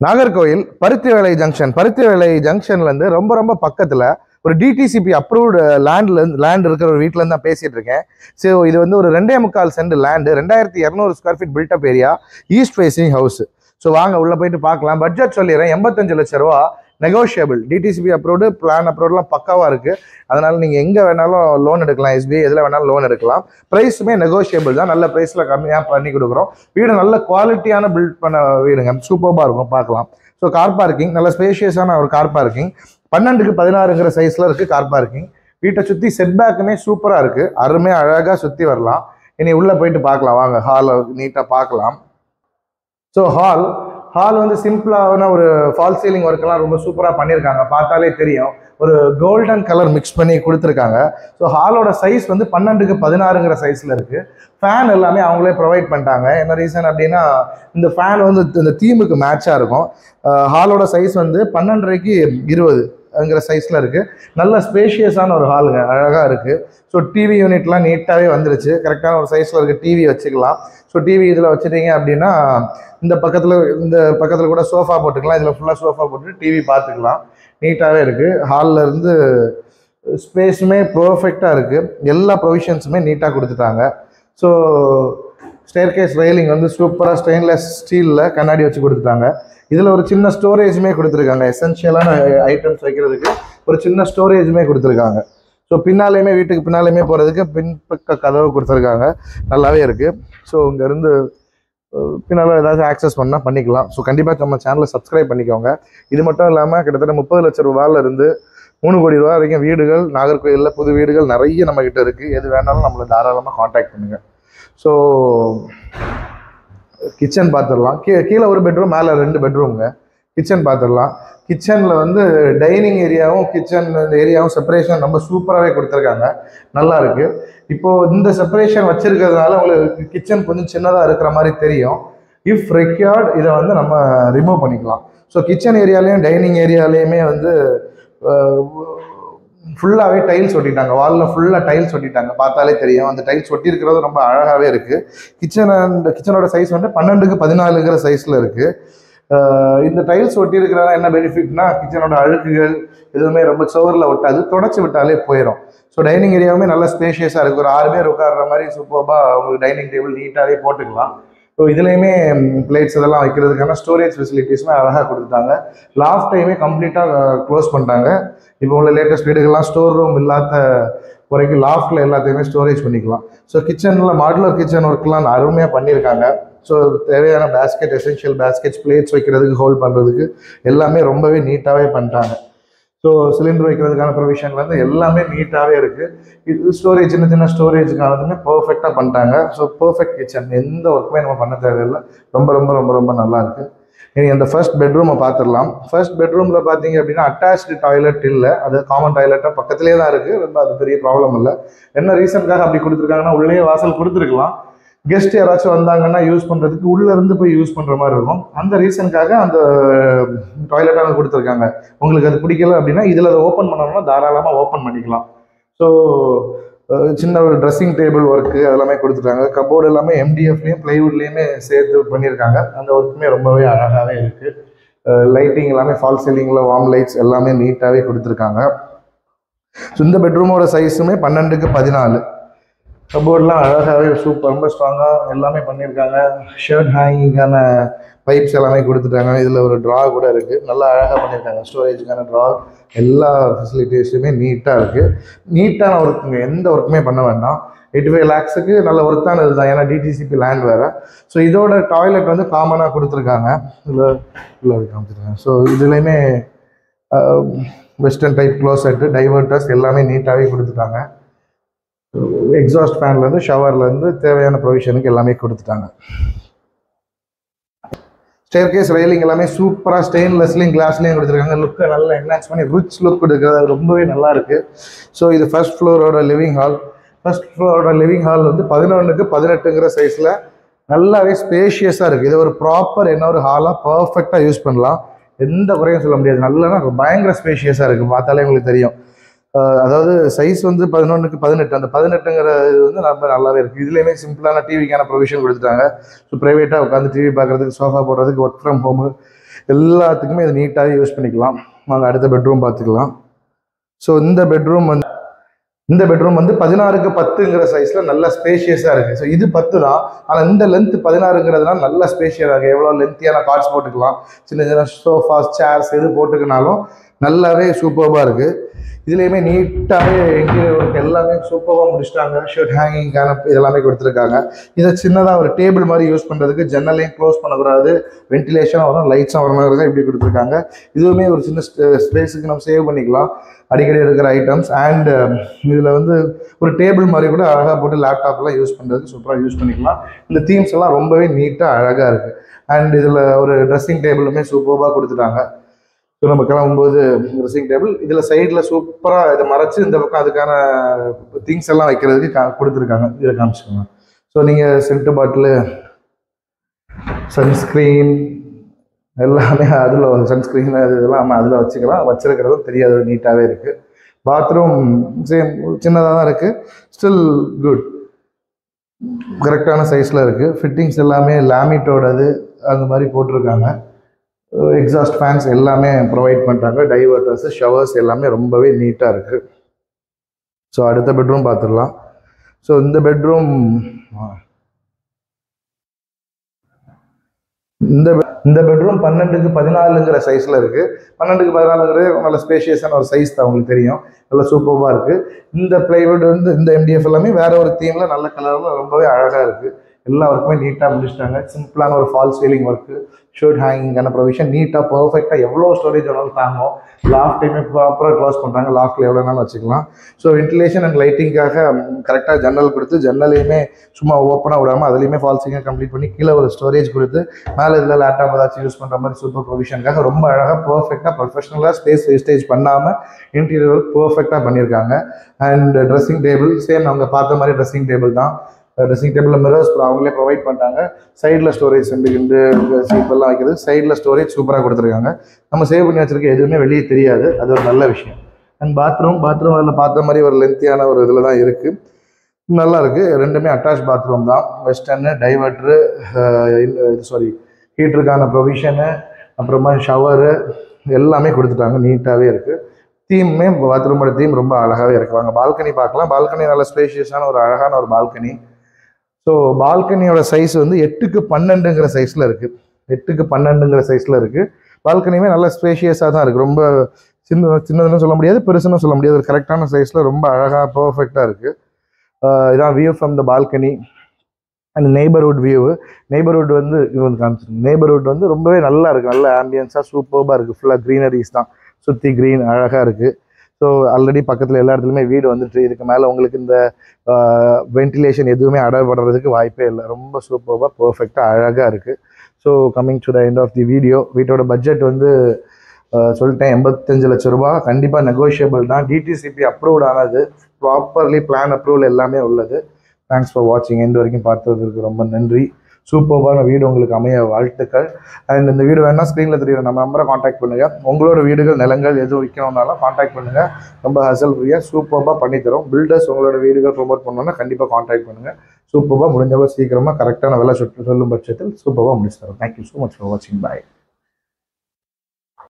நாகர்கோவில் பருத்திவேலை ஜங்ஷன்லேருந்து ரொம்ப ரொம்ப பக்கத்தில் ஒரு டிடிசிபி அப்ரூவ்டு லேண்ட் இருக்கிற ஒரு வீட்டிலேருந்து தான் பேசிகிட்டு இருக்கேன். ஸோ இது வந்து ஒரு 2.25 cent land, 2200 square feet built up area, east facing house. So வாங்க உள்ளே போயிட்டு பார்க்கலாம். பட்ஜெட் சொல்லிடுறேன், 85 லட்ச ரூபா, நெகோஷியபிள். டிடிசிபி அப்ரூவ்டு, பிளான் அப்ரூவ்லாம் பக்காவாக இருக்குது. அதனால் நீங்கள் எங்கே வேணாலும் லோன் எடுக்கலாம், எஸ்பிஐ எதில் வேணாலும் லோன் எடுக்கலாம். ப்ரைஸுமே நெகோஷியபிள் தான், நல்ல ப்ரைஸில் கம்மியாக பண்ணி கொடுக்குறோம். வீடு நல்ல குவாலிட்டியான பில்ட் பண்ண வீடுங்க, சூப்பராக இருக்கும் பார்க்கலாம். ஸோ கார் பார்க்கிங், நல்ல ஸ்பேஷியஸான ஒரு கார் பார்க்கிங், 12க்கு 16ங்கிற சைஸில் இருக்குது கார் பார்க்கிங். வீட்டை சுற்றி செட்பேக்குமே சூப்பராக இருக்குது, அருமையாக அழகாக சுற்றி வரலாம். இனி உள்ளே போயிட்டு பார்க்கலாம் வாங்க, ஹாலை நீட்டாக பார்க்கலாம். ஸோ ஹால் வந்து சிம்பிளான ஒரு ஃபால் சீலிங் ஒர்க்கெல்லாம் ரொம்ப சூப்பராக பண்ணியிருக்காங்க, பார்த்தாலே தெரியும். ஒரு கோல்டன் கலர் மிக்ஸ் பண்ணி கொடுத்துருக்காங்க. ஸோ ஹாலோட சைஸ் வந்து 12க்கு 16ங்கிற சைஸில் இருக்குது. ஃபேன் எல்லாமே அவங்களே ப்ரொவைட் பண்ணிட்டாங்க. என்ன ரீசன் அப்படின்னா, இந்த ஃபேன் வந்து இந்த தீமுக்கு மேட்சாக இருக்கும். ஹாலோட சைஸ் வந்து 12.5க்கு 20ங்கிற சைஸில் இருக்குது. நல்ல ஸ்பேஷியஸான ஒரு ஹாலுங்க, அழகாக இருக்குது. ஸோ டிவி யூனிட்லாம் நீட்டாகவே வந்துருச்சு, கரெக்டான ஒரு சைஸில் இருக்குது. டிவி வச்சுக்கலாம். ஸோ டிவி இதில் வச்சுட்டீங்க அப்படின்னா இந்த பக்கத்தில் கூட சோஃபா போட்டுக்கலாம். இதில் ஃபுல்லாக சோஃபா போட்டு டிவி பார்த்துக்கலாம், நீட்டாகவே இருக்குது. ஹாலில் இருந்து ஸ்பேஸுமே பர்ஃபெக்டாக இருக்குது, எல்லா ப்ரொவிஷன்ஸுமே நீட்டாக கொடுத்துட்டாங்க. ஸோ ஸ்டேர்கேஸ் ரெயிலிங் வந்து சூப்பராக ஸ்டெயின்லெஸ் ஸ்டீலில் கண்ணாடி வச்சு கொடுத்துட்டாங்க. இதில் ஒரு சின்ன ஸ்டோரேஜுமே கொடுத்துருக்காங்க, எசென்ஷியலான ஐட்டம்ஸ் வைக்கிறதுக்கு ஒரு சின்ன ஸ்டோரேஜுமே கொடுத்துருக்காங்க. ஸோ வீட்டுக்கு பின்னாலேயுமே போகிறதுக்கு பின்பக்க கதவு கொடுத்துருக்காங்க, நல்லாவே இருக்குது. ஸோ இங்கேருந்து பின்னால் ஏதாச்சும் ஆக்சஸ் பண்ணால் பண்ணிக்கலாம். ஸோ கண்டிப்பாக நம்ம சேனலை சப்ஸ்கிரைப் பண்ணிக்கோங்க. இது மட்டும் இல்லாமல் கிட்டத்தட்ட 30 லட்ச ரூபாயிலிருந்து 3 கோடி ரூபா வரைக்கும் வீடுகள் நாகர்கோவிலில், புது வீடுகள் நிறைய நம்மக்கிட்ட இருக்குது. எது வேணாலும் நம்மளை தாராளமாக காண்டாக்ட் பண்ணுங்கள். ஸோ கிச்சன் பார்த்துடலாம். கீழே ஒரு பெட்ரூம், மேலே 2 பெட்ரூமுங்க. கிச்சன் பார்த்துடலாம். கிச்சனில் வந்து டைனிங் ஏரியாவும் கிச்சன் ஏரியாவும் செப்பரேஷன் ரொம்ப சூப்பராகவே கொடுத்துருக்காங்க, நல்லா இருக்குது. இப்போது இந்த செப்பரேஷன் வச்சுருக்கிறதுனால உங்களுக்கு கிச்சன் கொஞ்சம் சின்னதாக இருக்கிற மாதிரி தெரியும். இஃப் ரெக்யர்ட் இதை வந்து நம்ம ரிமூவ் பண்ணிக்கலாம். ஸோ கிச்சன் ஏரியாலேயும் டைனிங் ஏரியாலேயுமே வந்து ஃபுல்லாகவே டைல்ஸ் ஒட்டிட்டாங்க, வாலில் ஃபுல்லாக டைல்ஸ் ஒட்டிட்டாங்க, பார்த்தாலே தெரியும். அந்த டைல்ஸ் ஒட்டியிருக்கிறது ரொம்ப அழகாகவே இருக்குது. கிச்சனோட சைஸ் வந்து 12க்கு 14ங்கிற சைஸில் இருக்குது. இந்த டைல்ஸ் ஒட்டியிருக்கிறதா என்ன பெனிஃபிட்னா, கிச்சனோட அழுக்குகள் எதுவுமே ரொம்ப சுவரில் ஒட்டாது, தொடச்சி விட்டாலே போயிடும். ஸோ டைனிங் ஏரியாவுமே நல்ல ஸ்பேஷியஸாக இருக்குது, ஒரு 6 பேர் உட்கார்ற மாதிரி சூப்பராக உங்களுக்கு டைனிங் டேபிள் நீட்டாகவே போட்டுக்கலாம். ஸோ இதுலேயுமே பிளேட்ஸ் இதெல்லாம் வைக்கிறதுக்கான ஸ்டோரேஜ் ஃபெசிலிட்டிஸுமே அழகாக கொடுத்துட்டாங்க. லாஃப்டையுமே கம்ப்ளீட்டாக க்ளோஸ் பண்ணிட்டாங்க. இப்போ உள்ள லேட்டஸ்ட் வீடுகள்லாம் ஸ்டோர் ரூம் இல்லாத வரைக்கும் லாஃப்டில் எல்லாத்தையுமே ஸ்டோரேஜ் பண்ணிக்கலாம். ஸோ கிச்சனில் மாடுலர் கிச்சன் ஒர்க்லாம் அருமையாக பண்ணியிருக்காங்க. ஸோ தேவையான பேஸ்கெட், எசென்ஷியல் பேஸ்கெட்ஸ், பிளேட்ஸ் வைக்கிறதுக்கு, ஹோல்ட் பண்ணுறதுக்கு எல்லாமே ரொம்பவே நீட்டாகவே பண்ணிட்டாங்க. ஸோ சிலிண்டர் வைக்கிறதுக்கான ப்ரொவிஷன்லேருந்து எல்லாமே நீட்டாகவே இருக்குது. இது ஸ்டோரேஜ், சின்ன ஸ்டோரேஜுக்கானதுமே பர்ஃபெக்டாக பண்ணிட்டாங்க. ஸோ பர்ஃபெக்ட் கிச்சன், எந்த ஒர்க்குமே நம்ம பண்ண தேவையில்லை, ரொம்ப ரொம்ப ரொம்ப ரொம்ப நல்லா இருக்குது. இனி அந்த ஃபர்ஸ்ட் பெட்ரூமை பார்த்துடலாம். ஃபர்ஸ்ட் பெட்ரூமில் பார்த்தீங்க அப்படின்னா அட்டாச்டு டாய்லெட் இல்லை, அது காமன் டாய்லெட்டாக பக்கத்துலேயே தான் இருக்குது, ரொம்ப அது பெரிய ப்ராப்ளம் இல்லை. என்ன ரீசனுக்காக அப்படி கொடுத்துருக்காங்கன்னா, உள்ளே வாசல் கொடுத்துருக்கலாம், கெஸ்ட் யாராச்சும் வந்தாங்கன்னா யூஸ் பண்ணுறதுக்கு உள்ளேருந்து போய் யூஸ் பண்ணுற மாதிரி இருக்கும். அந்த ரீசனுக்காக அந்த டாய்லெட்டாக கொடுத்துருக்காங்க. உங்களுக்கு அது பிடிக்கல அப்படின்னா இதில் அதை ஓப்பன் பண்ணணும்னா தாராளமாக ஓப்பன் பண்ணிக்கலாம். ஸோ சின்ன ஒரு ட்ரெஸ்ஸிங் டேபிள் ஒர்க்கு அதெல்லாமே கொடுத்துட்டாங்க. கபோர்டு எல்லாமே எம்டிஎஃப்லேயும் ப்ளைவுட்லேயுமே சேர்த்து பண்ணியிருக்காங்க. அந்த ஒர்க்குமே ரொம்பவே அழகாகவே இருக்குது. லைட்டிங் எல்லாமே ஃபால் சீலிங்கில் வார்ம் லைட்ஸ் எல்லாமே நீட்டாகவே கொடுத்துருக்காங்க. ஸோ இந்த பெட்ரூமோட சைஸுமே 12க்கு 14. கபோர்ட்லாம் அழகாகவே சூப்பர், ரொம்ப ஸ்ட்ராங்காக எல்லாமே பண்ணியிருக்காங்க. ஷர்ட் ஹேங்கிங்கான பைப்ஸ் எல்லாமே கொடுத்துட்டாங்க. இதில் ஒரு ட்ரா கூட இருக்குது, நல்லா அழகாக பண்ணியிருக்காங்க. ஸ்டோரேஜுக்கான ட்ரா, எல்லா ஃபெசிலிட்டிஸுமே நீட்டாக இருக்குது. நீட்டான ஒர்க்குங்க, எந்த ஒர்க்குமே பண்ண வேண்டாம். 85 lakhsக்கு நல்ல ஒர்த்தான இதுதான், ஏன்னா டிடிசிபி லேண்ட் வேறு. ஸோ இதோட டாய்லெட் வந்து காமனாக கொடுத்துருக்காங்க, இதில் காமிச்சிருக்காங்க. ஸோ இதுலேயுமே வெஸ்டர்ன் டைப் க்ளோசெட்டு, டைவர்டர்ஸ் எல்லாமே நீட்டாகவே கொடுத்துட்டாங்க. எக்ஸாஸ்ட் ஃபேன்லேருந்து ஷவர்லேருந்து தேவையான ப்ரொவிஷனுக்கு எல்லாமே கொடுத்துட்டாங்க. ஸ்டேர்கேஸ் ரெயிலிங் எல்லாமே சூப்பராக ஸ்டெயின்லெஸ்லையும் கிளாஸ்லையும் கொடுத்துருக்காங்க. லுக்கை நல்லா என்ஹான்ஸ் பண்ணி ரிச் லுக் கொடுக்குறது ரொம்பவே நல்லா இருக்குது. ஸோ இது ஃபர்ஸ்ட் ஃப்ளோரோட லிவிங் ஹால். ஃபர்ஸ்ட் ஃப்ளோரோட லிவிங் ஹால் வந்து 11க்கு 18ங்கிற சைஸில் நல்லாவே ஸ்பேஷியஸாக இருக்குது. இது ஒரு ப்ராப்பர் ஒரு ஹாலாக பர்ஃபெக்டாக யூஸ் பண்ணலாம், எந்த குறையும் சொல்ல முடியாது. நல்லா பயங்கர ஸ்பேஷியஸாக இருக்குது, பார்த்தாலே உங்களுக்கு தெரியும். அதாவது சைஸ் வந்து 11க்கு 18, அந்த 18ங்கிற இது வந்து ரொம்ப நல்லாவே இருக்குது. இதுலேயுமே சிம்பிளான டிவிக்கான ப்ரொவிஷன் கொடுத்துட்டாங்க. ஸோ ப்ரைவேட்டாக உட்காந்து டிவி பார்க்குறதுக்கு, சோஃபா போடுறதுக்கு, ஒர்க் ஃப்ரம் ஹோமு எல்லாத்துக்குமே இது நீட்டாகவே யூஸ் பண்ணிக்கலாம். நாங்கள் அடுத்த பெட்ரூம் பார்த்துக்கலாம். ஸோ இந்த பெட்ரூம் வந்து 16க்கு 10ங்கிற சைஸில் நல்ல ஸ்பேஷியஸாக இருக்குது. ஸோ இது 10 தான், ஆனால் இந்த லென்த் 16ங்கிறதுனால நல்ல ஸ்பேஷியஸாக இருக்குது. எவ்வளோ லென்த்தியான கார்ட்ஸ் போட்டுக்கலாம், சின்ன சின்ன சோஃபாஸ் சேர்ஸ் எது போட்டுக்கினாலும் நல்லாவே சூப்பராக இருக்குது. இதுலேயுமே நீட்டாகவே இன்டீரியர் ஒர்க் எல்லாமே சூப்பராக முடிச்சிட்டாங்க. ஷர்ட் ஹேங்கிங்கான இதெல்லாமே கொடுத்துருக்காங்க. இதை சின்னதாக ஒரு டேபிள் மாதிரி யூஸ் பண்ணுறதுக்கு ஜன்னலையும் க்ளோஸ் பண்ணக்கூடாது, வென்டிலேஷனாக வரும், லைட்ஸாக வரணுங்கிறத இப்படி கொடுத்துருக்காங்க. இதுவுமே ஒரு சின்ன ஸ்பேஸுக்கு நம்ம சேவ் பண்ணிக்கலாம் அடிக்கடி எடுக்கிற ஐட்டம்ஸ். அண்ட் இதில் வந்து ஒரு டேபிள் மாதிரி கூட அழகாக போட்டு லேப்டாப்லாம் யூஸ் பண்ணுறதுக்கு சூப்பராக யூஸ் பண்ணிக்கலாம். இந்த தீம்ஸ் எல்லாம் ரொம்பவே நீட்டாக அழகாக இருக்குது. அண்ட் இதில் ஒரு ட்ரெஸ்ஸிங் டேபிளுமே சூப்பராக கொடுத்துட்டாங்க. ஸோ நம்ம கிளம்பும்போது ட்ரெஸ்ஸிங் டேபிள் இதில் சைடில் சூப்பராக இதை மறைச்சி இந்த பக்கம் அதுக்கான திங்ஸ் எல்லாம் வைக்கிறதுக்கு கொடுத்துருக்காங்க. இதில் காமிச்சுக்கோங்க. ஸோ நீங்கள் சென்ட் பாட்டிலு, சன்ஸ்க்ரீன் எல்லாமே அதில் சன்ஸ்க்ரீன் இதெல்லாம் அதில் வச்சுக்கலாம். வச்சிருக்கிறதும் தெரியாது, நீட்டாகவே இருக்குது. பாத்ரூம் சேம் சின்னதாக தான் இருக்குது, ஸ்டில் குட், கரெக்டான சைஸில் இருக்குது. ஃபிட்டிங்ஸ் எல்லாமே லேமிட்டோடது அந்த மாதிரி போட்டிருக்காங்க. எக்ஸாஸ்ட் ஃபேன்ஸ் எல்லாமே ப்ரொவைட் பண்ணுறாங்க. டைவர்ட்டர்ஸு, ஷவர்ஸ் எல்லாமே ரொம்பவே நீட்டாக இருக்குது. ஸோ அடுத்த பெட்ரூம் பார்த்துடலாம். ஸோ இந்த பெட்ரூம் இந்த பெட்ரூம் 12க்கு 14ங்கிற சைஸில் இருக்குது. 12க்கு 14ங்கிறது நல்ல ஸ்பேஷியஸான ஒரு சைஸ் தான், உங்களுக்கு தெரியும். நல்லா சூப்பராக இருக்குது. இந்த பிளைவுட் வந்து இந்த MDF எல்லாமே வேறு ஒரு தீமில் நல்ல கலரில் ரொம்பவே அழகாக இருக்குது. எல்லா ஒர்க்குமே நீட்டாக முடிச்சிட்டாங்க. சிம்பிளான ஒரு ஃபால் சீலிங் ஒர்க்கு, ஷர்ட் ஹேங்கிங்கான ப்ரொவிஷன், நீட்டாக பர்ஃபெக்டாக எவ்வளோ ஸ்டோரேஜ் வேணாலும் தாங்கும். லாஃப்ட் டைமே ப்ராப்பராக க்ளோஸ் பண்ணுறாங்க. லாஃப்ட்டில் எவ்வளோ நாளும் வச்சுக்கலாம். ஸோ வென்டிலேஷன் அண்ட் லைட்டிங்காக கரெக்டாக ஜன்னல் கொடுத்து, ஜன்னலையுமே சும்மா ஓப்பனாக விடாமல் அதுலேயுமே ஃபால் சீலிங் கம்ப்ளீட் பண்ணி கீழே ஒரு ஸ்டோரேஜ் கொடுத்து மேலே இதில் லேப்டாப் ஏதாச்சும் யூஸ் பண்ணுற மாதிரி சூப்பர் ப்ரொவிஷனுக்காக ரொம்ப அழகாக பர்ஃபெக்டாக ப்ரொஃபஷனலாக ஸ்பேஸ் வேஸ்டேஜ் பண்ணாமல் இன்டீரியர் ஒர்க் பர்ஃபெக்டாக பண்ணியிருக்காங்க. அண்ட் ட்ரெஸ்ஸிங் டேபிள் சேம் அவங்க பார்த்த மாதிரி ட்ரெஸ்ஸிங் டேபிள் தான். ட்ரெஸ்ஸிங் டேபிளில் மிரர்ஸ் அவங்களே ப்ரொவைட் பண்ணிட்டாங்க. சைடில் ஸ்டோரேஜ் ரெண்டு சீப்பெல்லாம் வைக்கிறது, சைடில் ஸ்டோரேஜ் சூப்பராக கொடுத்துருக்காங்க. நம்ம சேவ் பண்ணி வச்சிருக்க எதுவுமே வெளியே தெரியாது, அது ஒரு நல்ல விஷயம். அண்ட் பாத்ரூம் அதில் பார்த்த மாதிரி ஒரு லென்த்தியான ஒரு இதில் தான் இருக்குது. நல்லா இருக்குது. ரெண்டுமே அட்டாச் பாத்ரூம் தான். வெஸ்டர்னு, டைவர்ட்ரு, ஹீட்டருக்கான ப்ரொவிஷனு, அப்புறமா ஷவரு எல்லாமே கொடுத்துட்டாங்க. நீட்டாகவே இருக்குது. தீமுமே பாத்ரூமோட தீம் ரொம்ப அழகாகவே இருக்குது. வாங்க பால்கனி பார்க்கலாம். பால்கனி நல்ல ஸ்பேஷியஸான ஒரு அழகான ஒரு பால்கனி. ஸோ பால்கனியோட சைஸ் வந்து 8க்கு 12ங்கிற சைஸில் இருக்குது. 8க்கு 12ங்கிற சைஸில் இருக்குது. பால்கனியுமே நல்ல ஸ்பேஷியஸாக தான் இருக்குது. ரொம்ப சின்னதுன்னு சொல்ல முடியாது, பெருசுன்னு சொல்ல முடியாது. ஒரு கரெக்டான சைஸில் ரொம்ப அழகாக பர்ஃபெக்டாக இருக்குது. இதான் view from the balcony. And neighbourhood view. Neighbourhood வந்து இது வந்து காமிச்சிருக்கு. நெய்பர்ஹுட் வந்து ரொம்பவே நல்லா இருக்குது. நல்ல ஆம்பியன்ஸாக சூப்பராக இருக்குது. ஃபுல்லாக க்ரீனரிஸ் தான், சுற்றி க்ரீன் அழகாக இருக்குது. ஸோ ஆல்ரெடி பக்கத்தில் எல்லா இடத்துலையுமே வீடு வந்துட்டு, இதுக்கு மேலே உங்களுக்கு இந்த வென்டிலேஷன் எதுவுமே அடைபடுறதுக்கு வாய்ப்பே இல்லை. ரொம்ப சூப்பராக பர்ஃபெக்டாக அழகாக இருக்குது. So coming to the end of the video. வீட்டோட பட்ஜெட் வந்து சொல்லிட்டேன், 85 லட்ச ரூபா. கண்டிப்பாக நெகோஷியபிள் தான். டிடிசிபி அப்ரூவ்ட் ஆனது, ப்ராப்பர்லி பிளான் அப்ரூவல் எல்லாமே உள்ளது. தேங்க்ஸ் ஃபார் வாட்சிங். எண்ட் வரைக்கும் பார்த்ததுக்கு ரொம்ப நன்றி. சூப்பரான வீடு உங்களுக்கு அமைய வாழ்த்துக்கள். அண்ட் இந்த வீடு வேணால் ஸ்க்ரீனில் தெரியுற நம்ம நம்பரை காண்டாக்ட் பண்ணுங்கள். உங்களோட வீடுகள், நிலங்கள் எதுவும் விற்கணும்னாலும் காண்டாக்ட் பண்ணுங்கள். ரொம்ப ஹசல் ஃப்ரீயாக சூப்பராக பண்ணித்தரோம். பில்டர்ஸ் உங்களோட வீடுகள் ப்ரொமோட் பண்ணணும்னா கண்டிப்பாக காண்டாக்ட் பண்ணுங்கள். சூப்பராக முடிஞ்சவரை சீக்கிரமாக கரெக்டான விலை சொல்லும் பட்சத்தில் சூப்பராக முடிச்சு தரோம். தேங்க்யூ ஸோ மச் ஃபார் வாட்சிங். பாய்.